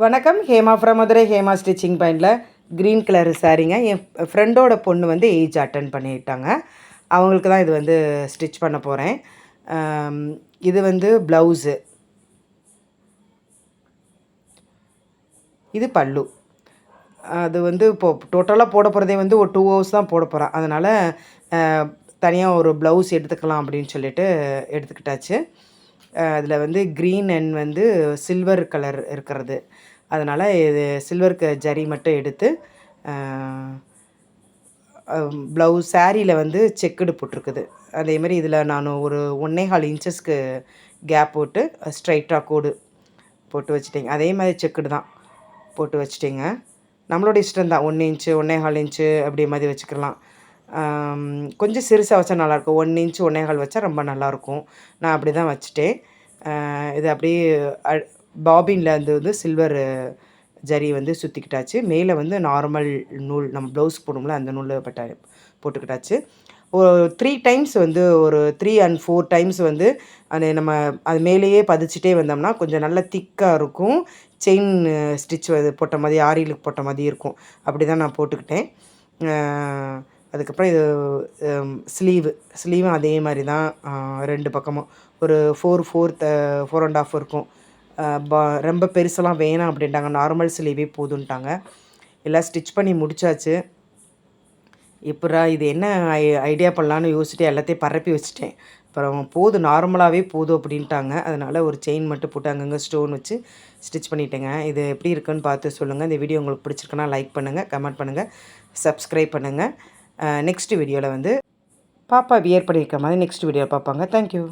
வணக்கம். Hema from Madurai. Hema stitching பாயிண்டில் green colour சாரீங்க. என் ஃப்ரெண்டோட பொண்ணு வந்து ஏஜ் அட்டன் பண்ணிட்டாங்க. அவங்களுக்கு தான் இது வந்து ஸ்டிச் பண்ண போகிறேன். இது வந்து ப்ளவுஸு, இது பல்லு. அது வந்து இப்போது டோட்டலாக போட போகிறதே வந்து ஒரு 2 ஹவர்ஸ் தான் போட போகிறேன். அதனால் தனியாக ஒரு ப்ளவுஸ் எடுத்துக்கலாம் அப்படின்னு சொல்லிட்டு எடுத்துக்கிட்டாச்சு. அதில் வந்து க்ரீன் அண்ட் வந்து சில்வர் கலர் இருக்கிறது. அதனால் இது சில்வருக்கு ஜரி மட்டும் எடுத்து ப்ளவுஸ் சாரியில் வந்து செக்குடு போட்டிருக்குது. அதேமாதிரி இதில் நான் ஒரு 1.25 இன்ச்சஸ்க்கு கேப் போட்டு ஸ்ட்ரைட்டாக கோடு போட்டு வச்சுட்டேங்க. அதே மாதிரி செக்குடு தான் போட்டு வச்சுட்டேங்க. நம்மளோட இஷ்டம் தான். 1 இன்ச்சு 1.25 இன்ச்சு அப்படி மாதிரி வச்சுக்கலாம். கொஞ்சம் சிறுசாக வச்சா நல்லாயிருக்கும். 1 இன்ச்சு 1.25 வச்சா ரொம்ப நல்லாயிருக்கும். நான் அப்படி தான் வச்சுட்டேன். இது அப்படியே பாபினில் வந்து சில்வர் ஜரி வந்து சுற்றிக்கிட்டாச்சு. மேலே வந்து நார்மல் நூல் நம்ம ப்ளவுஸ் போடும்ல அந்த நூல் போட்டுக்கிட்டாச்சு. ஒரு 3 டைம்ஸ் வந்து ஒரு 3 அண்ட் 4 டைம்ஸ் வந்து அது நம்ம அது மேலேயே பதிச்சிட்டே வந்தோம்னா கொஞ்சம் நல்லா திக்காக இருக்கும். செயின் ஸ்டிச் போட்ட மாதிரி ஆரிலுக்கு போட்ட மாதிரி இருக்கும். அப்படி தான் நான் போட்டுக்கிட்டேன். அதுக்கப்புறம் இது ஸ்லீவும் அதே மாதிரி தான் 2 பக்கமும் ஒரு 4 1/2 இருக்கும். ரொம்ப பெருசெல்லாம் வேணாம் அப்படின்ட்டாங்க. நார்மல் ஸ்லீவே போதுன்ட்டாங்க. எல்லாம் ஸ்டிச் பண்ணி முடித்தாச்சு. எப்பட்றா இது என்ன ஐடியா பண்ணலான்னு யோசிச்சுட்டு எல்லாத்தையும் பரப்பி வச்சுட்டேன். அப்புறம் போதும் நார்மலாகவே போதும் அப்படின்ட்டாங்க. அதனால் ஒரு செயின் மட்டும் போட்டு அங்கங்கே ஸ்டோன் வச்சு ஸ்டிச் பண்ணிட்டேங்க. இது எப்படி இருக்குன்னு பார்த்து சொல்லுங்கள். இந்த வீடியோ உங்களுக்கு பிடிச்சிருக்குன்னா லைக் பண்ணுங்கள், கமெண்ட் பண்ணுங்கள், சப்ஸ்கிரைப் பண்ணுங்கள். நெக்ஸ்ட் வீடியோவில் வந்து பாப்பா வியர் பண்ணியிருக்க மாதிரி நெக்ஸ்ட் வீடியோவில் பார்ப்பாங்க. தேங்க்யூ.